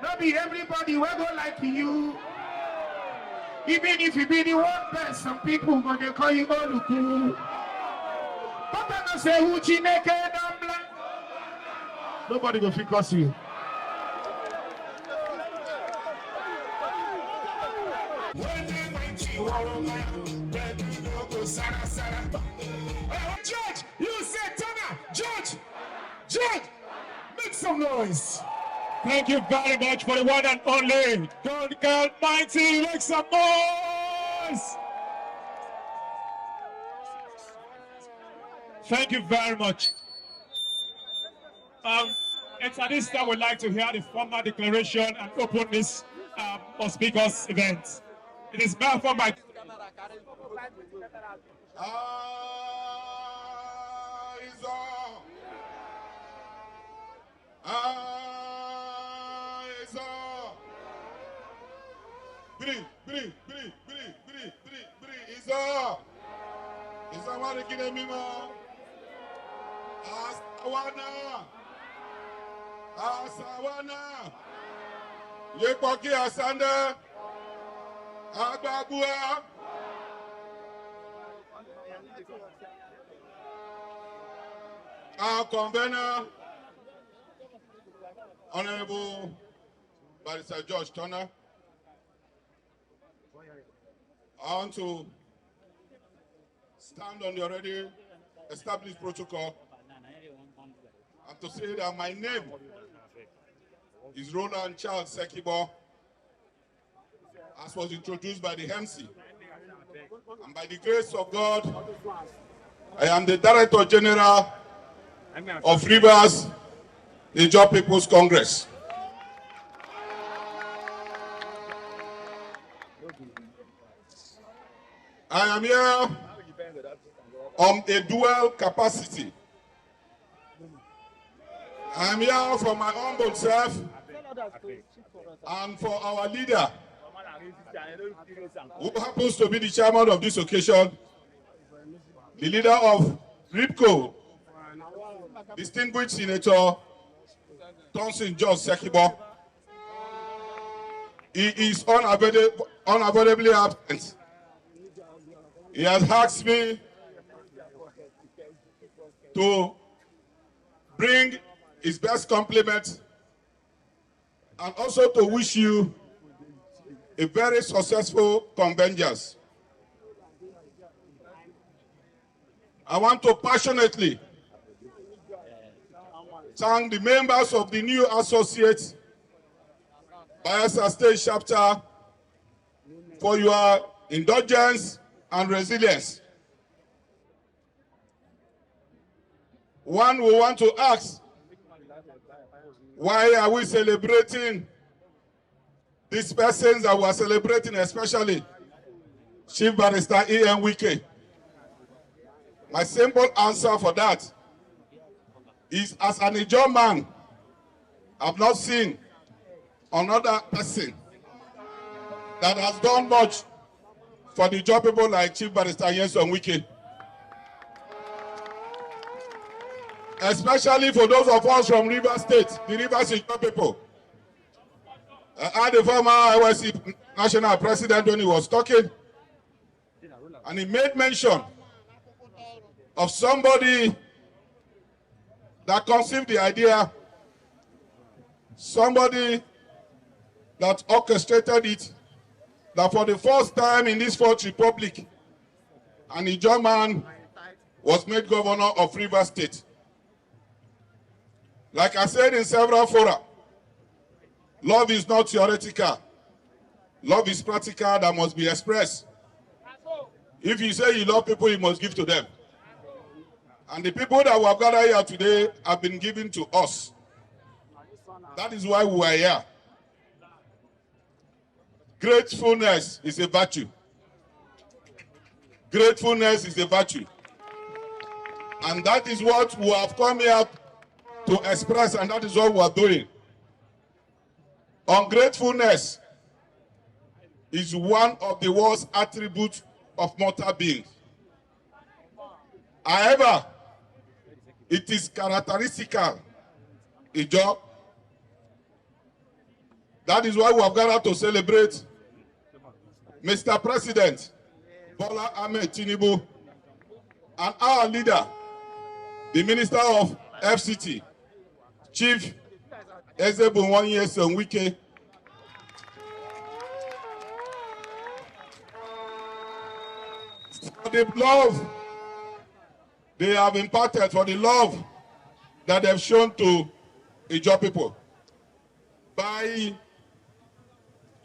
Not be everybody will go like you. Even if you be the one best, some people gonna call you Oluku. But I don't say who Chineke Dambla. Nobody will focus you. Judge, you said Tana, Judge, make some noise. Thank you very much for the one and only God Almighty. Make some noise. Thank you very much. It's at this time we'd like to hear the formal declaration and open this speakers event. It is performed by Asawana Yepoki Asanda Agbagua our convener, Honorable Barrister George Turner. I want to stand on the already established protocol and to say that my name is Roland Charles Sekibo, as was introduced by the MC. And by the grace of God, I am the Director General of Rivers Niger People's Congress. I am here on a dual capacity. I am here for my humble self and for our leader, who happens to be the chairman of this occasion, the leader of RIPCO, distinguished Senator Thompson George Sekibo. He is unavoidably absent. He has asked me to bring his best compliments and also to wish you a very successful convention. I want to passionately thank the members of the new associate Bayelsa State chapter for your indulgence and resilience. One will want to ask, why are we celebrating these persons that we are celebrating, especially Chief Barrister E.M. Wike? My simple answer for that is, as an Ijaw man, I've not seen another person that has done much for the Ijaw people like Chief Barrister Nyesom Wike. Especially for those of us from Rivers State, the Rivers Ijaw people. I had the former IYC national president when he was talking, and he made mention of somebody that conceived the idea, somebody that orchestrated it, that for the first time in this Fourth Republic, an Ijaw man was made governor of Rivers State. Like I said in several fora, love is not theoretical. Love is practical, that must be expressed. If you say you love people, you must give to them. And the people that we have gathered here today have been given to us. That is why we are here. Gratefulness is a virtue. Gratefulness is a virtue. And that is what we have come here to express, and that is what we are doing. Ungratefulness is one of the worst attributes of mortal beings. However, it is characteristical a job. That is why we have gathered to celebrate Mr. President Bola Ahmed Tinubu and our leader, the Minister of FCT, Chief Nyesom Wike, for the love they have imparted, for the love that they have shown to Ijaw people by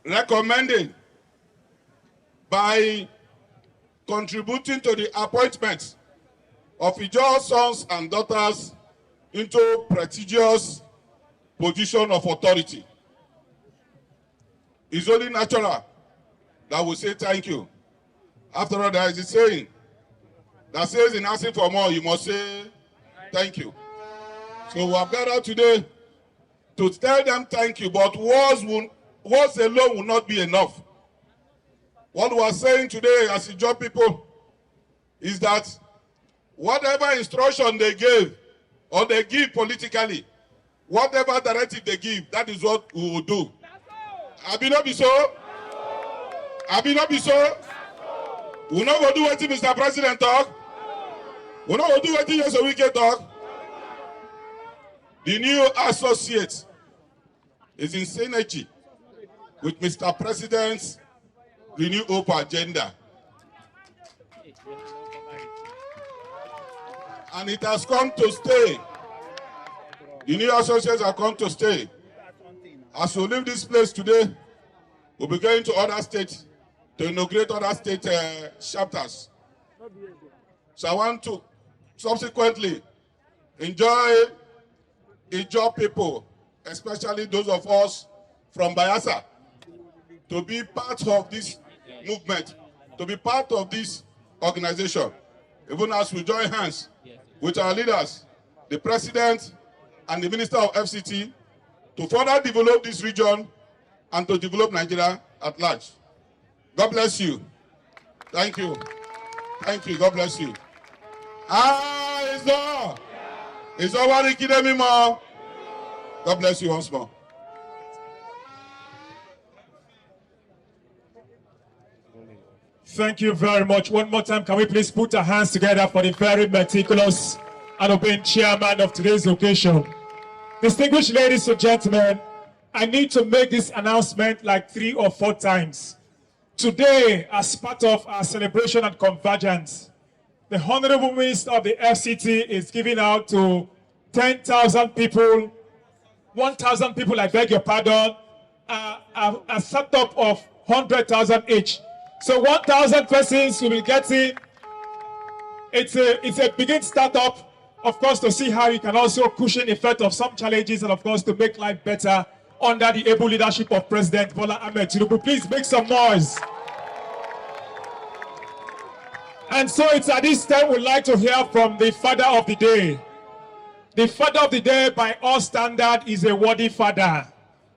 recommending, by contributing to the appointment of Ijaw sons and daughters into prestigious position of authority. It's only natural that we say thank you. After all, there is a saying that says in asking for more, you must say thank you. So we have gathered today to tell them thank you, but words alone will not be enough. What we are saying today as Ijaw people is that whatever instruction they gave or they give politically, whatever directive they give, that is what we will do. Abi no be so? Abi no be so? We no go do what Mr. President talk. We no go do what Nyesom Wike talk. The new associate is in synergy with Mr. President's Renew Hope agenda. And it has come to stay. The new associates have come to stay. As we leave this place today, we'll be going to other states to inaugurate other state chapters. So I want to subsequently enjoy Ijaw people, especially those of us from Bayelsa, to be part of this movement, to be part of this organization, even as we join hands with our leaders, the President and the Minister of FCT, to further develop this region and to develop Nigeria at large. God bless you. Thank you. Thank you. God bless you. It's over. God bless you once more. Thank you very much. One more time, can we please put our hands together for the very meticulous and obedient chairman of today's occasion. Distinguished ladies and gentlemen, I need to make this announcement like 3 or 4 times. Today, as part of our celebration and convergence, the Honorable Minister of the FCT is giving out to 10,000 people, 1,000 people, I beg your pardon, a setup of 100,000 each. So 1,000 persons will be getting, it's a begin startup, of course, to see how you can also cushion effect of some challenges and of course to make life better under the able leadership of President Bola Ahmed Tinubu. Please make some noise. And so it's at this time we'd like to hear from the father of the day. The father of the day, by all standard, is a worthy father.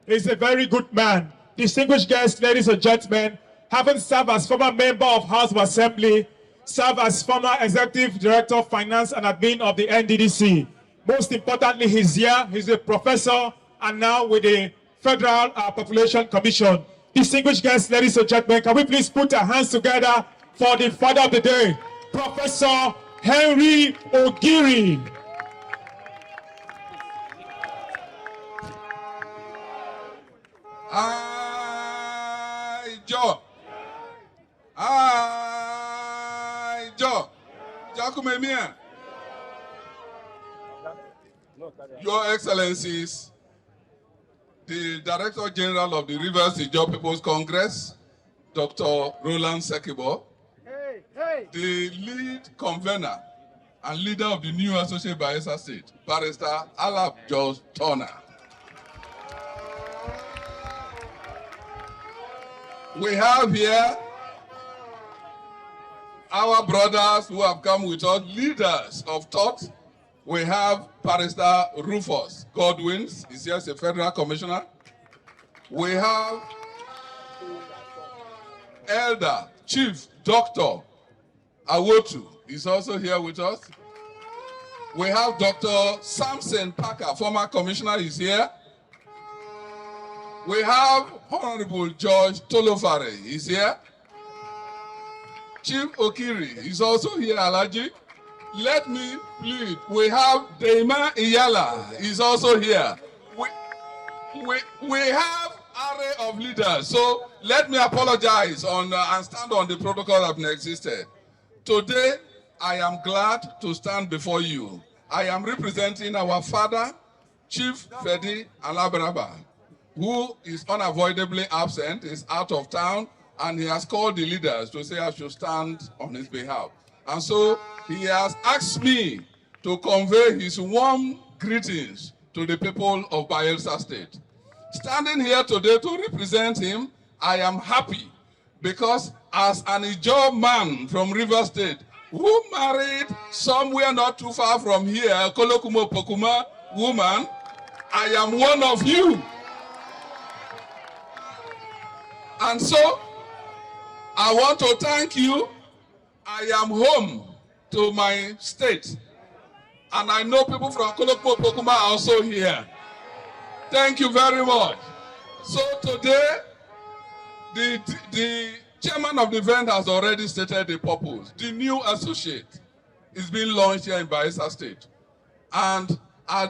He's a very good man. Distinguished guests, ladies and gentlemen, having served as former member of House of Assembly, served as former Executive Director of Finance and Admin of the NDDC. Most importantly, he's here. He's a professor and now with the Federal Population Commission. Distinguished guests, ladies and gentlemen, can we please put our hands together for the father of the day, Professor Henry Ogiri. Your Excellencies, the Director General of the Rivers Ijaw People's Congress, Dr. Roland Sekibo, the lead convener and leader of the new Associate Bayelsa State, Barrister Alap George Turner. We have here our brothers who have come with us, leaders of thought. We have Barrister Rufus Godwin, he's here as a federal commissioner. We have Elder Chief Dr. Awotu is also here with us. We have Dr. Samson Parker, former commissioner, is here. We have Honorable George Tolofare is here. Chief Okiri is also here, Alaji. Let me plead. We have Deima Iyala is also here. We have array of leaders. So let me apologize and stand on the protocol that existed. Today, I am glad to stand before you. I am representing our father, Chief Fedi Alabraba, who is unavoidably absent, is out of town, and he has called the leaders to say I should stand on his behalf. And so he has asked me to convey his warm greetings to the people of Bayelsa State. Standing here today to represent him, I am happy because as an Ijaw man from River State who married somewhere not too far from here, a Kolokumo Pokuma woman, I am one of you. And so I want to thank you. I am home to my state. And I know people from Kolokumo Pokuma are also here. Thank you very much. So today, the chairman of the event has already stated the purpose. The new associate is being launched here in Bayelsa State. And I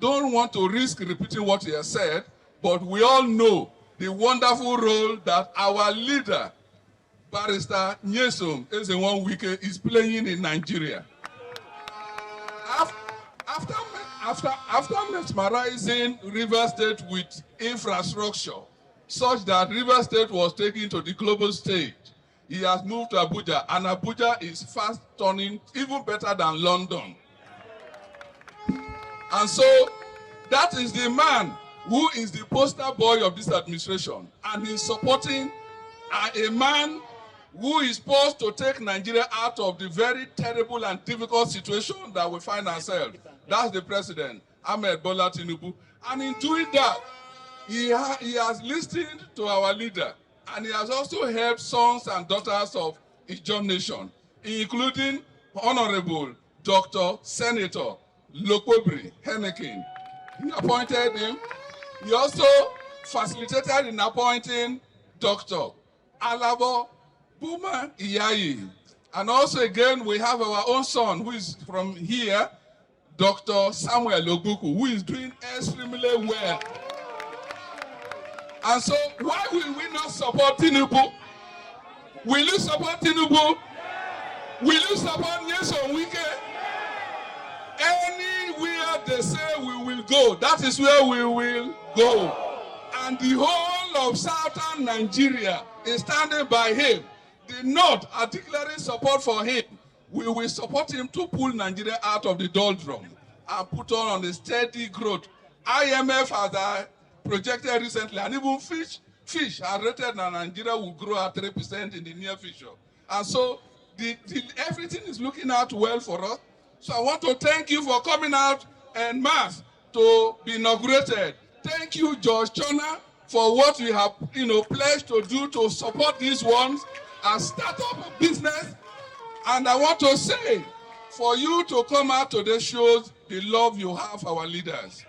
don't want to risk repeating what he has said, but we all know the wonderful role that our leader, Barrister Nyesom Wike, is playing in Nigeria. After mesmerizing River State with infrastructure, such that River State was taken to the global stage, he has moved to Abuja, and Abuja is fast turning even better than London. And so that is the man who is the poster boy of this administration, and he's supporting a man who is supposed to take Nigeria out of the very terrible and difficult situation that we find ourselves. That's the president, Ahmed Bola Tinubu. And in doing that, he has listened to our leader, and he has also helped sons and daughters of Ijaw Nation, including Honorable Dr. Senator Lokobri Hennekin. He appointed him. He also facilitated in appointing Dr. Alabo Buma Iyayi. And also again, we have our own son who is from here, Dr. Samuel Ogbuku, who is doing extremely well. And so why will we not support Tinubu? Will you support Tinubu? Will you support Nyesom Wike? Anywhere they say we will go, that is where we will go. And the whole of southern Nigeria is standing by him. The North are declaring support for him. We will support him to pull Nigeria out of the doldrum and put on a steady growth. IMF has projected recently, and even Fish has rated that Nigeria will grow at 3% in the near future. And so everything is looking out well for us. So I want to thank you for coming out en masse to be inaugurated. Thank you, George Chona, for what you have pledged to do to support these ones and start up a business. And I want to say, for you to come out today shows the love you have for our leaders.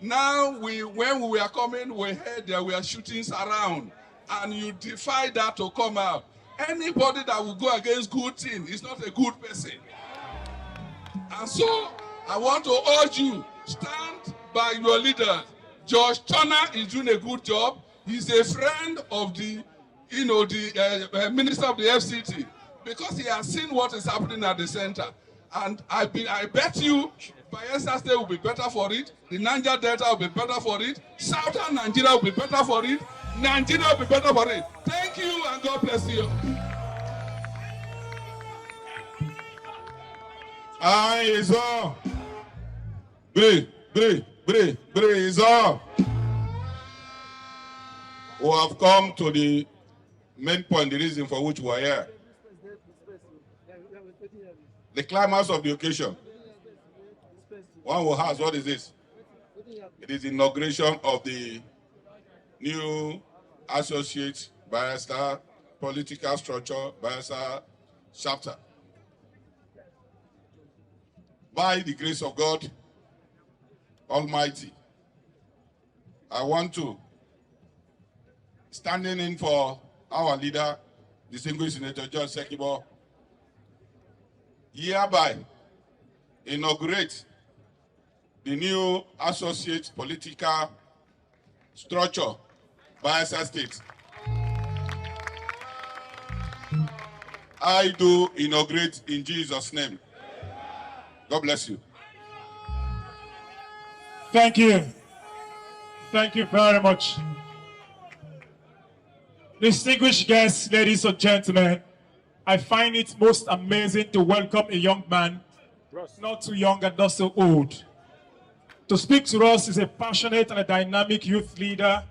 Now, when we were coming, we heard there were shootings around, and you defy that to come out. Anybody that will go against good thing is not a good person. And so, I want to urge you, stand by your leaders. George Chona is doing a good job. He's a friend of the Minister of the FCT, because he has seen what is happening at the center. And I bet you Bayelsa State will be better for it. The Niger Delta will be better for it. Southern Nigeria will be better for it. Nigeria will be better for it. Thank you, and God bless you. Is all. Breathe, is all. We have come to the main point, the reason for which we are here. The climax of the occasion. One will ask, what is this? It is the inauguration of the new associate barrister political structure, Bayelsa chapter. By the grace of God Almighty, I want to, standing in for our leader, distinguished Senator George Sekibo, hereby inaugurate the new associate political structure, Bayelsa State. I do inaugurate in Jesus' name. God bless you. Thank you. Thank you very much. Distinguished guests, ladies and gentlemen, I find it most amazing to welcome a young man, not too young and not so old. To speak to us is a passionate and a dynamic youth leader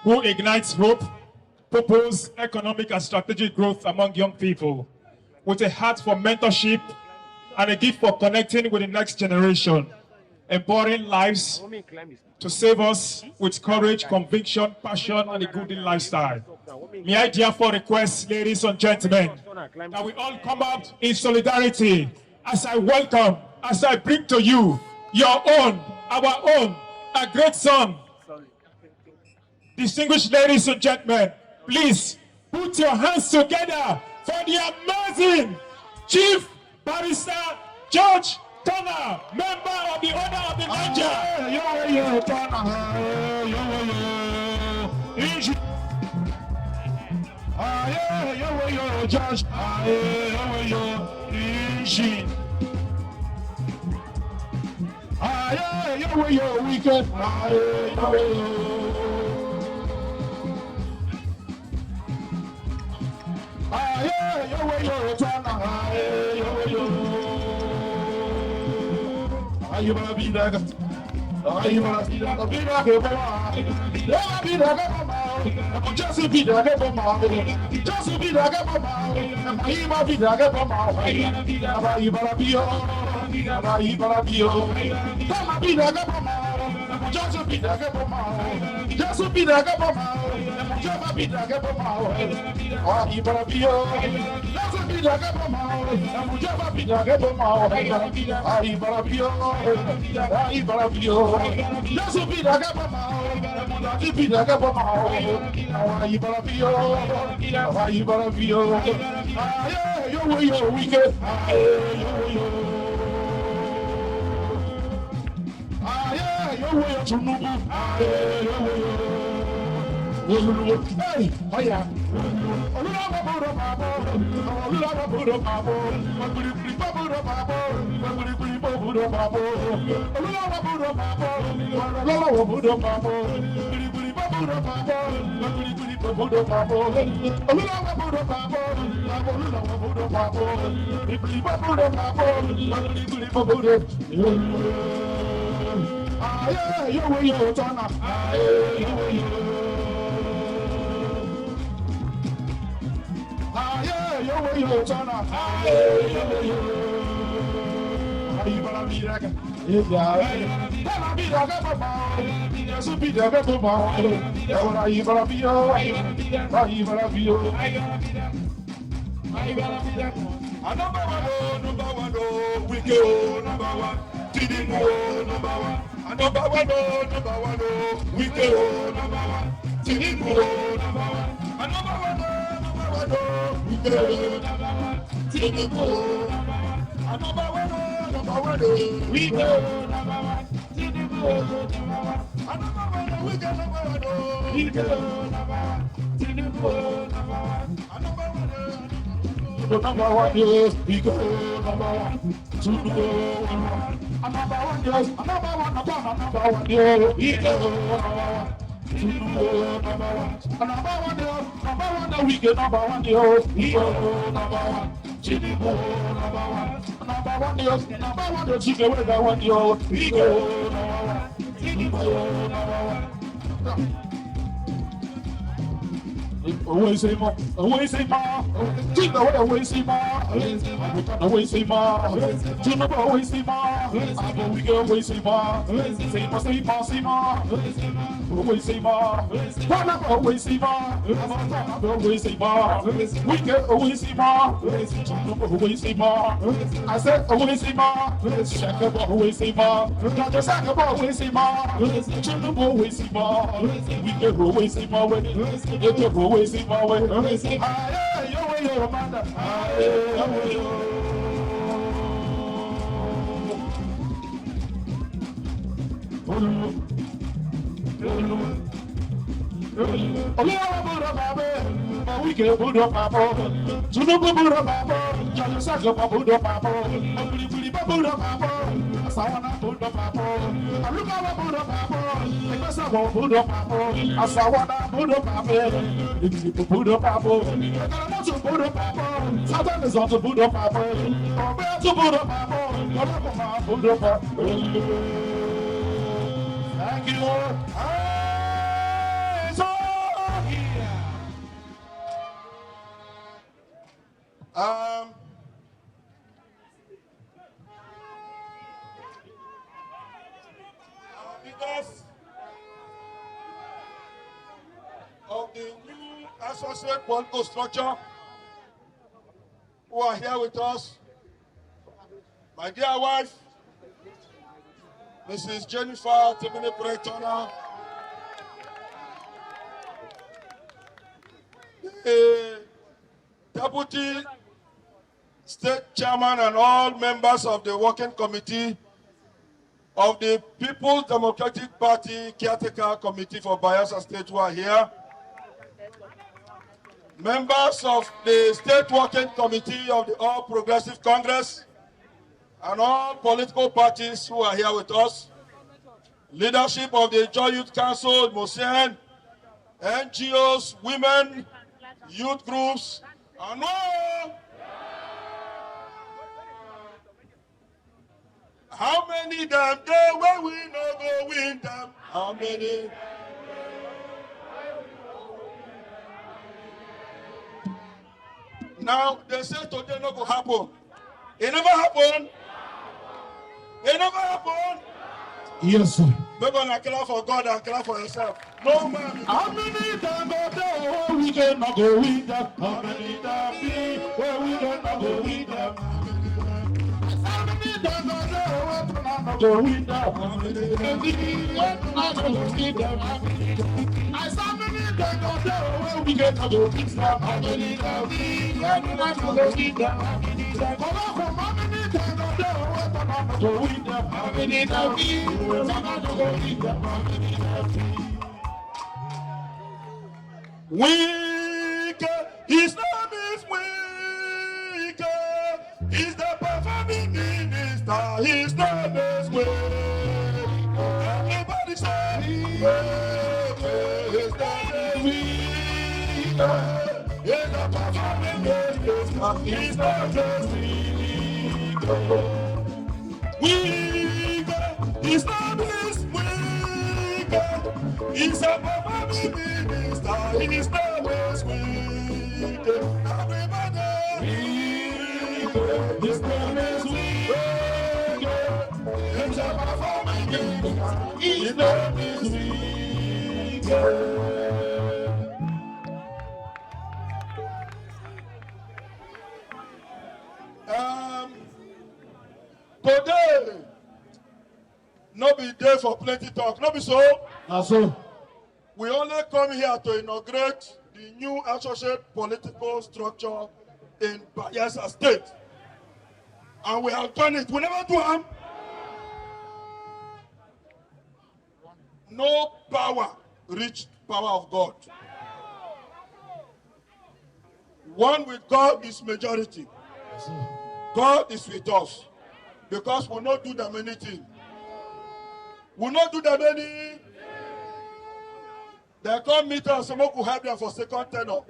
who ignites hope, purpose, economic and strategic growth among young people, with a heart for mentorship and a gift for connecting with the next generation, empowering lives to save us with courage, conviction, passion, and a good lifestyle. May I therefore request, ladies and gentlemen, that we all come out in solidarity as I welcome, as I bring to you your own, our own, a great son. Distinguished ladies and gentlemen, please put your hands together for the amazing Chief Barrister George Turner, member of the Order of the Niger. Judge, wicked. You wanna be like a you wanna be like a big like a just be like a mama, just be like a mama, you wanna be like a mama, you wanna be come be like a mama, just be like a mama, just be like a mama, just be like a mama, you wanna be just be like a mama, just be like a mama, you wanna be just be like a mama, just be like a mama, you wanna be you're wicked. You're way to move. Hey, oh yeah. Always say more, always say more. Keep the way always say more. Always say more. Tinubu always say more. We go always say more. Say more, say more, say more. Always say more. One always say more. Always say more. We go always say more. Tinubu always say more. I said always say more. Shaka always say more. Dr. Saka always say more. Tinubu always say more. We go always say more. Always see my way. Always see my way. Your way, your Amanda. We can put up my boat. To the boot of my boat. Just a second, my boot of my boat. Boot of my boat. Sawana put up my boat. I look at my boot of my boat. I guess I won't put up my boat. I saw what I put up my boat. If you put up my boat, I got to put up my boat. Sometimes it's on to put up my boat. Or where to put up my boat. What up my put up my boat. Thank you, Lord. Leaders of the new associate political structure who are here with us, my dear wife, Mrs. Jennifer Timini-Pretona, the Deputy State Chairman and all members of the Working Committee of the People's Democratic Party Caretaker Committee for Bayelsa State who are here, members of the State Working Committee of the All Progressive Congress, and all political parties who are here with us, leadership of the Joy Youth Council, Mosien, NGOs, women, youth groups, and all. How many them there when we no go win them? How many? Now they say today no go happen. It never happened. It never happened. Yes, sir. We're gonna clap for God and clap for yourself. No man. How many times go there we cannot go with them? How many times where we cannot go with them? How many times go there we cannot go with them? How many times we cannot go with them? I saw many times go there where we cannot go with them. How many times we cannot go with them? How many times go there we cannot go with them? How many times we cannot go with them? How many times Wike, his name is Wike. He's the performing minister. His name is Wike. Everybody say Wike. His name is Wike. He's the performing minister. His name is Wike. Wike, his name is Wike. He's a performing minister. His name is Wike. Everybody, Wike. His name is Wike. He's a performing minister. His name is Wike. Today, no be day for plenty talk. No be so. so. We only come here to inaugurate the new associate political structure in Bayelsa State. And we have done it. We never do harm. No power reach power of God. One with God is majority. God is with us. Because we not do them anything. We not do them any. They come meet us, someone who help them for second tenor.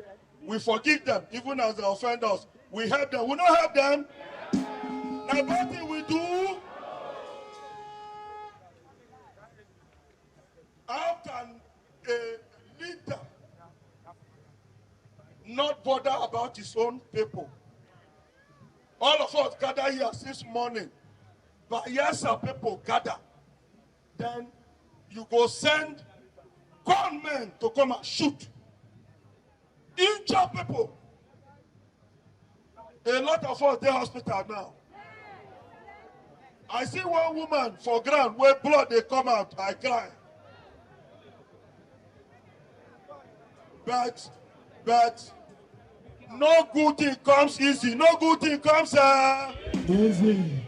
We forgive them, even as they offend us. We help them. We not help them. Now, what thing we do? How can a leader not bother about his own people. All of us gather here since morning. Bayelsa people gather. Then you go send gunmen to come and shoot. Injure people. A lot of us in hospital now. I see one woman for ground where blood they come out, I cry. But no good thing comes easy. No good thing comes Easy.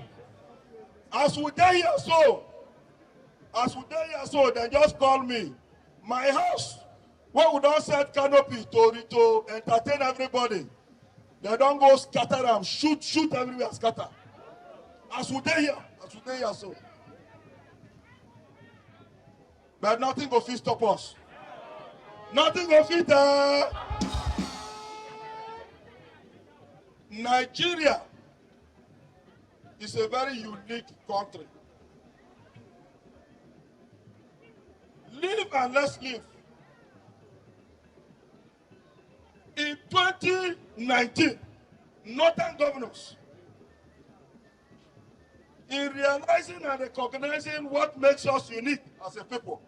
As we dey here so, then just call me. My house, where we don't set canopy to entertain everybody. They don't go scatter and shoot everywhere, scatter. As we dey here so. But nothing go fit stop us. Nothing go fit. Nigeria is a very unique country. Live and let's live. In 2019, northern governors, in realizing and recognizing what makes us unique as a people,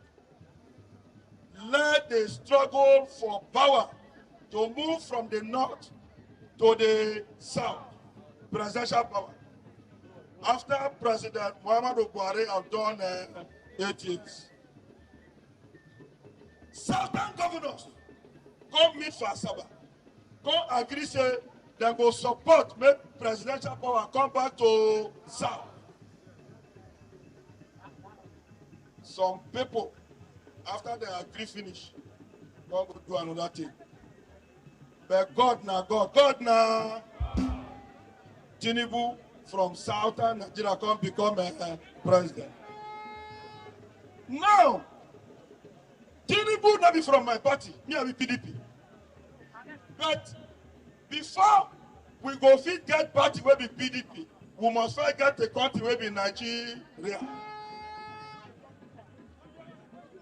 led the struggle for power to move from the north to the south, presidential power. After President Muhammadu Buhari have done 8 years, southern governors go meet for Asaba, go agree say they go support make presidential power come back to south. Some people, after they agree finish, go do another thing. But God na Tinubu from southern Nigeria come become a president. Now, Tinubu not be from my party, me I be PDP. But before we go fit get party wey be PDP, we must first get a country wey be Nigeria.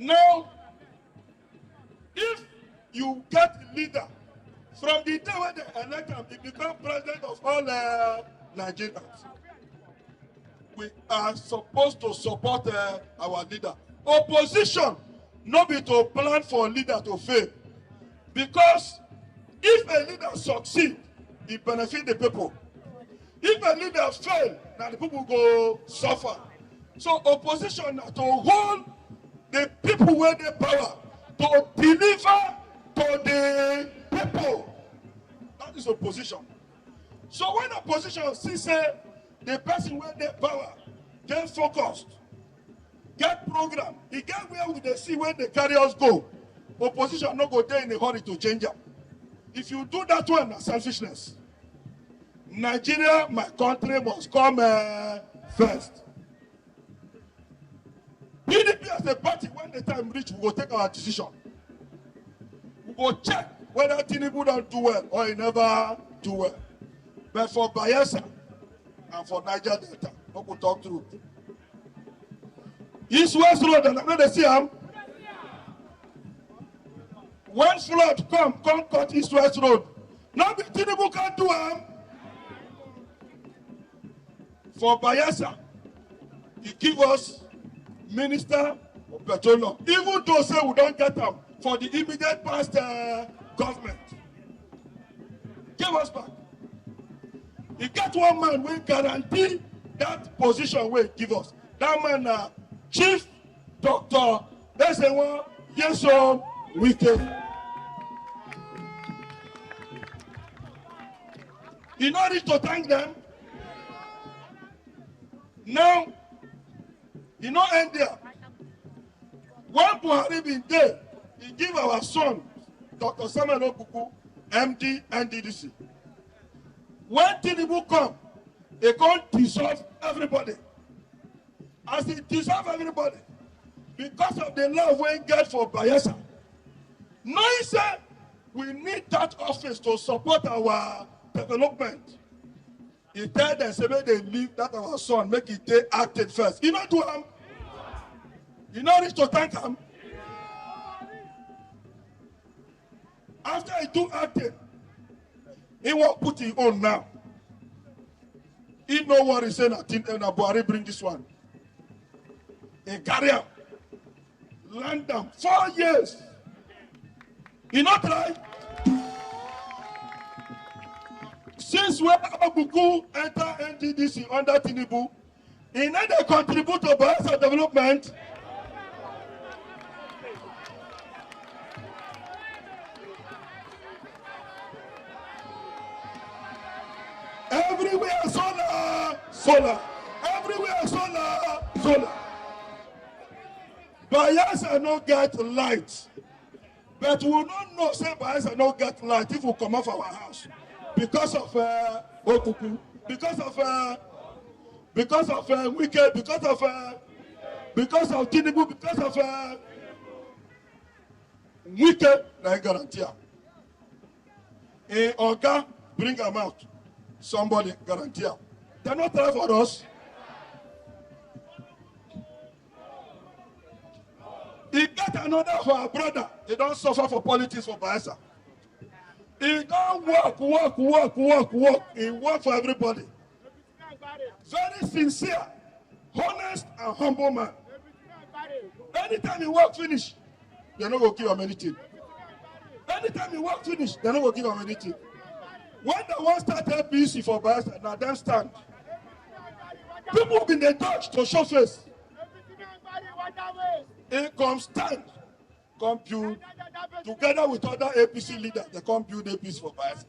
Now, if you get a leader from the day when they elect him, he become president of all Nigerians. We are supposed to support our leader. Opposition, not be to plan for a leader to fail. Because if a leader succeed, he benefit the people. If a leader fail, now the people go suffer. So opposition na to hold the people where they power, to deliver to the people. That is opposition. So when opposition see say the person where they power get focused, get program, he get where we they see where the carriers go. Opposition not go there in a hurry to change them. If you do that one, that's selfishness. Nigeria, my country, must come first. PDP as a party, when the time reach, we will take our decision. We will check whether Tinubu don't do well or he never do well. But for Bayelsa and for Niger Delta, we will talk through. East-West Road, and I know they see him. When flood come cut East-West Road. Now Tinubu can't do him. For Bayelsa, he give us Minister of Petroleum. Even though say we don't get them for the immediate past government. Give us back. He get one man will guarantee that position will give us. That man Chief Dr. Nyesom Wike. You know need to thank them. Now, you know end there. One Buhari been there, he give our son, Dr. Samuel Okuku, MD and DDC. When Tinubu come, they can't dissolve everybody. As they dissolve everybody, because of the love we get for Bayelsa, knowing say we need that office to support our development. He tell them, say, make they leave that our son, make it take acted first. You know to him? You know need to thank him? After he do acted, He won't put his own now. He know what he's saying. Buhari bring this one. He carry him. Land them 4 years. He not try. Since when Abuku enter NDDC under Tinubu, he never contribute to Bayelsa development. Everywhere solar, solar. Everywhere solar, solar. Bayelsa no get light. But we don't know say Bayelsa no get light if we come off our house. Because of Okuku, because of Wike, because of Tinubu, because of Wike, I guarantee. A Oga bring them out. Somebody guarantee. They're not trying for us. He got another for our brother. He don't suffer for politics for Bayelsa. He don't work. He work for everybody. Very sincere, honest, and humble man. Anytime he work finish, they not go give him anything. Anytime he work finish, they not go give him anything. When they want start APC for Bayelsa, now them stand. People been the dodge to show face. He come stand, come build, together with other APC leaders, they come build APC for Bayelsa.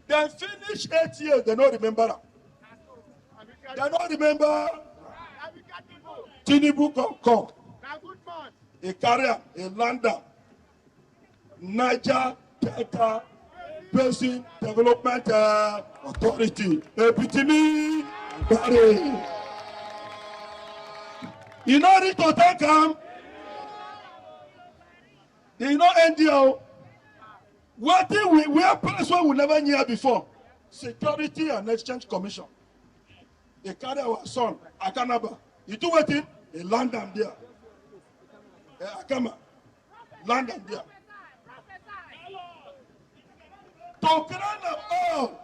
They finish 8 years, they don't remember them. They don't remember Tinubu come. A carrier, a lander, Niger Delta Basin Development Authority, FCT Development. You know need to thank him. You know NDO. What we are place where we never knew before. Security and Exchange Commission. They carry our son, Akanaba. You do what in? They land them there. Akama. Land them there. To crown them all.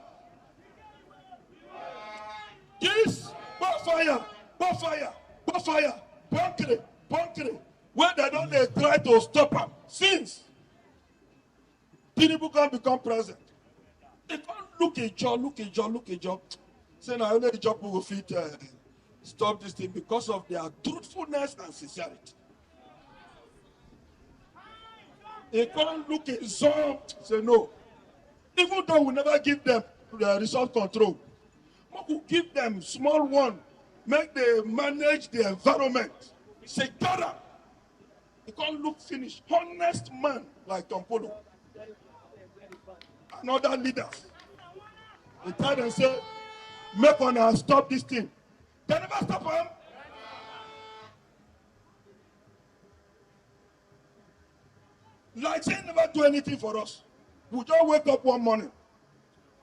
This bonfire. Bunkering. When they don't they try to stop him. Since Tinubu can become president, they can't look a job. Say now only the job will fit stop this thing because of their truthfulness and sincerity. They can't look a zone. Say no. Even though we never give them the resource control, we will give them small one. Make them manage the environment. Secure. He can't look finished. Honest man like Tompolo. And other leaders. They try and say, make one stop this thing. They never stop him. Like they never do anything for us. We just wake up one morning.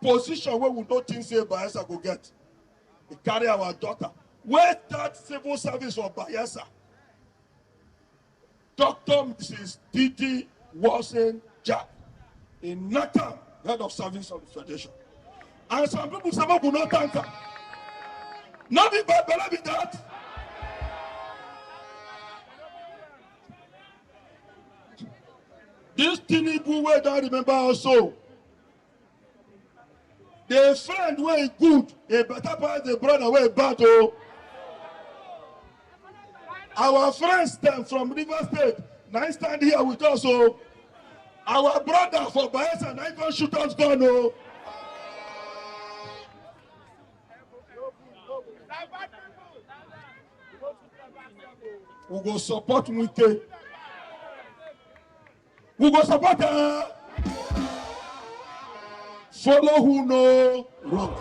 Position where we don't think say Bayelsa go get. We carry our daughter. Where that civil service for Bayelsa? Dr. Mrs. Deji Jack in Natam, head of service of the Federation. And some people say, will not thank her. Not be bad, believe that. This Tinubu we don't remember also. The friend way good, a better part the brother way bad. Oh. Our friends them from River State, now stand here with us. Oh. Our brother for Bayelsa, now going shoot us gun. Oh. We go support Wike. We go support her. Follow who know wrong.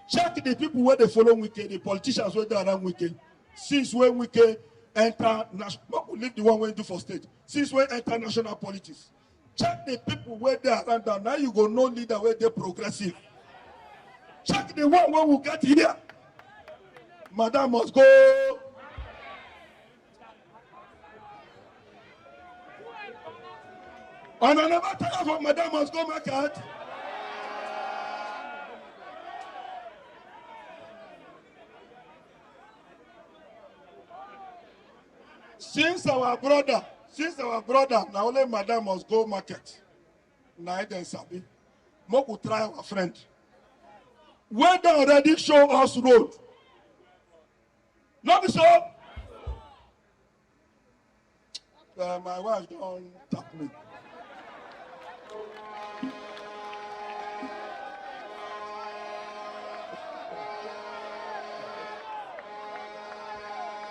Check the people where they follow Wike, the politicians where they are around Wike. Since when Wike enter national, we leave the one we do for state. Since when enter national politics, check the people where they are around them. Now you go know leader where they progressive. Check the one where we get here. Madam must go. And I never tire for Madam must go market. Since our brother, now only Madam must go market. Now then sabi, Moku try our friend. When they already show us road. Not so. My wife don't tap me.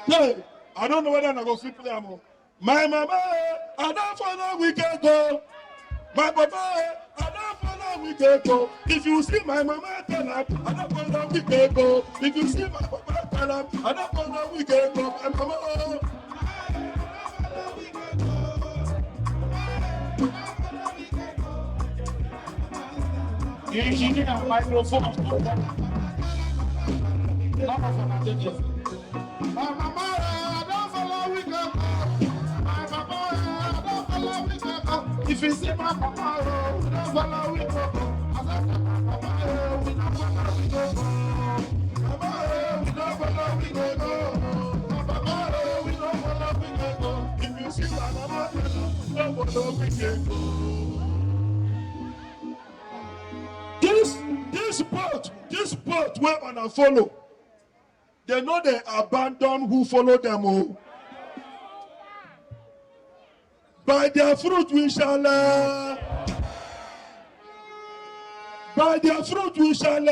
Hey, I don't know whether I go sleep there. My mama, I don't follow we can go. My papa, I don't follow we can go. If you see my mama, tell her, I don't follow we can go. If you see my papa, tell her, I don't follow we can go. My mama, you need a microphone. My mama, I don't follow we can go. My papa, I don't follow we can go. If you see my papa, we don't follow we can go. I said, my papa, we don't follow we can go. Mama, we don't follow we can go. My papa, we don't follow we can go. If you see my mama, we don't follow we can go. This part where on a follow. They know they abandon who follow them. Oh. By their fruit we shall. By their fruit we shall.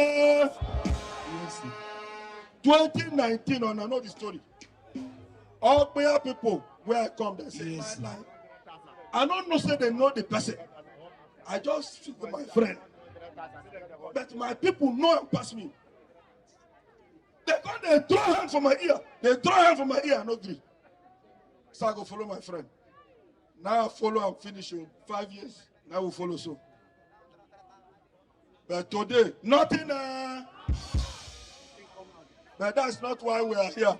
2019, and I know the story. All prayer people where I come, they say, yes. I don't know say they know the person. I just feel my friend. But my people know and pass me. They throw hand for my ear. They throw hand for my ear, no agree. So I go follow my friend. Now I follow, I'm finishing 5 years. Now we follow so. But today, nothing. But that's not why we are here.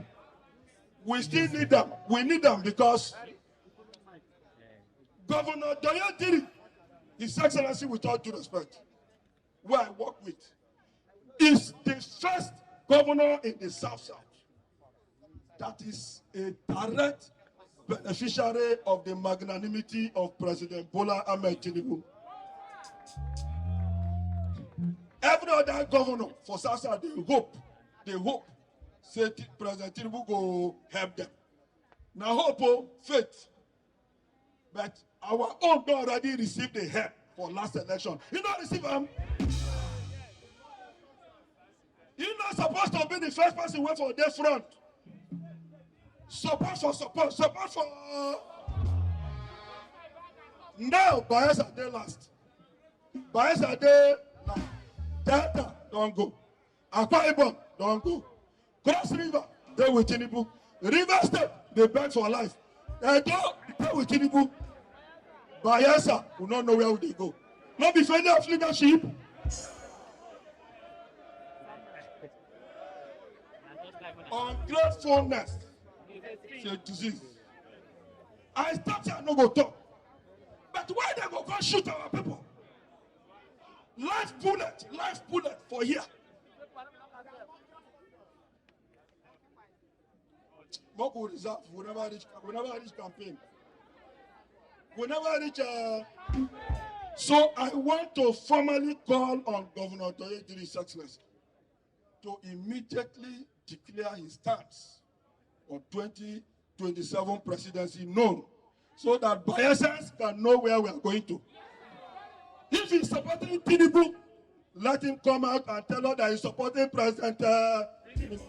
We still need them. We need them because Governor Dayatiri, His Excellency, with all due respect, who I work with, is the first governor in the South that is a direct beneficiary of the magnanimity of President Bola Ahmed Tinubu. Every other governor for South, they hope, say President Tinubu go help them. Now hope, faith, but our own don't already received the help for last election. You don't receive them. You're not supposed to be the first person who went for their front. Support for. Now, Bayelsa day last. Bayelsa day last. Delta, don't go. Akwa-Ibom, don't go. Cross River, they with Tinubu. River State, they beg for life. They with Tinubu. Bayelsa will not know where they go. Not be failure of leadership. Ungratefulness is a disease. I start here, no go talk. But why they go shoot our people? Life bullet for here. What will reserve? We never reach campaign. We never reach. So I want to formally call on Governor Dayatiri's Excellency to immediately declare his stance on 2027 presidency known, so that Bayelsans can know where we are going to. If he's supporting Tinubu, let him come out and tell us that he's supporting President Tinubu.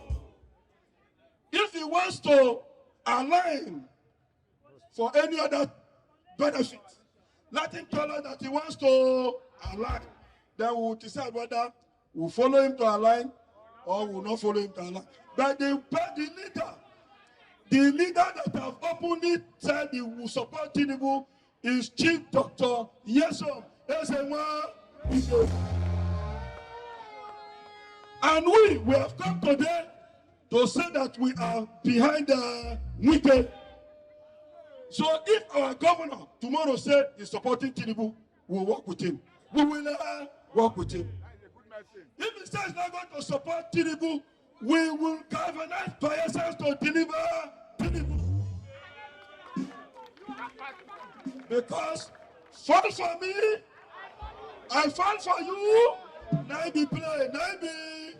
If he wants to align for any other benefit, let him tell us that he wants to align. Then we will decide whether we'll follow him to align or will not follow him to align. But the leader that have openly said he will support Tinubu is Chief Dr. Nyesom. And we have come today to say that we are behind the Wike. So if our governor tomorrow said he's supporting Tinubu, we'll work with him. We will work with him. If he says he's not going to support Tinubu, we will galvanize Bayelsa to deliver Tinubu. Because fall for me, I fall for you. Now be play, now be.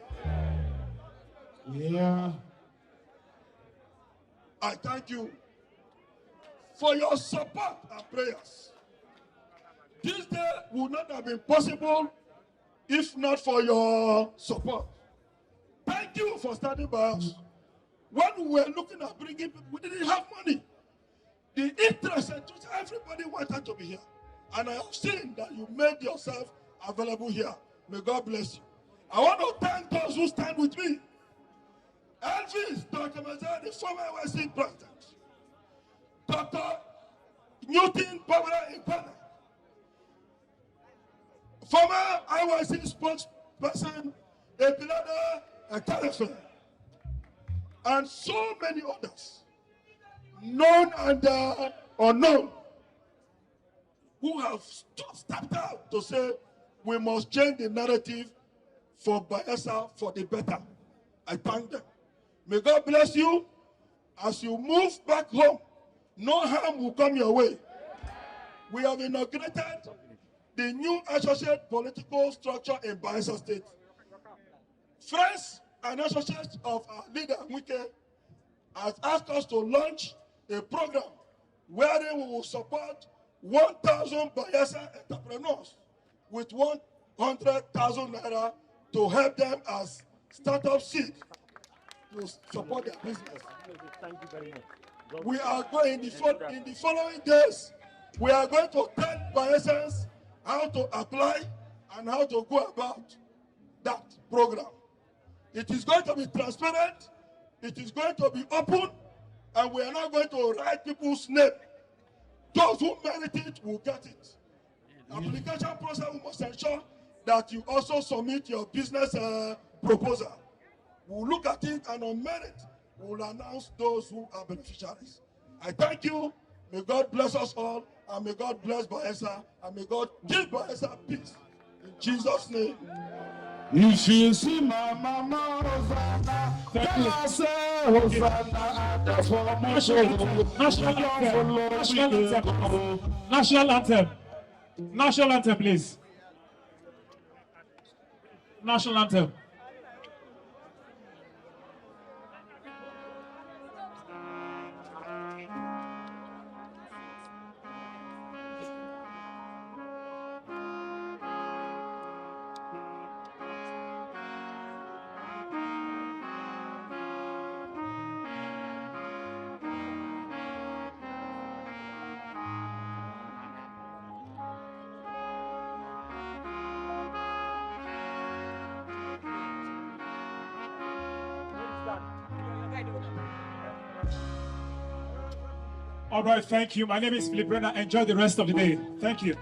Yeah. I thank you for your support and prayers. This day would not have been possible if not for your support. Thank you for standing by us. When we were looking at bringing people, we didn't have money. The interest and everybody wanted to be here. And I have seen that you made yourself available here. May God bless you. I want to thank those who stand with me. Elvis, Dr. Mazar, the former USAID president. Dr. Newton Fubara Impeachment, former IYC spokesperson, Egbetokun, Kekere-Ekun, and so many others, known and unknown, who have stepped out to say we must change the narrative for Bayelsa for the better. I thank them. May God bless you. As you move back home, no harm will come your way. We have inaugurated the new associate political structure in Bayelsa State. Friends and associates of our leader, Wike, has asked us to launch a program wherein we will support 1,000 Bayelsa entrepreneurs with 100,000 naira to help them as startup seed to support their business. Thank you very much. We are going in the following days. We are going to tell Bayelsans how to apply and how to go about that program. It is going to be transparent. It is going to be open, and we are not going to write people's name. Those who merit it will get it. Application process, we must ensure that you also submit your business proposal. We'll look at it, and on merit, we'll announce those who are beneficiaries. I thank you. May God bless us all, and may God bless Bayelsa, and may God give Bayelsa peace. In Jesus' name. If you see my mama, Hosanna, tell her say Hosanna, that's for National anthem. National anthem, please. National anthem. All right, thank you. My name is Philip Brenner. Enjoy the rest of the day. Thank you.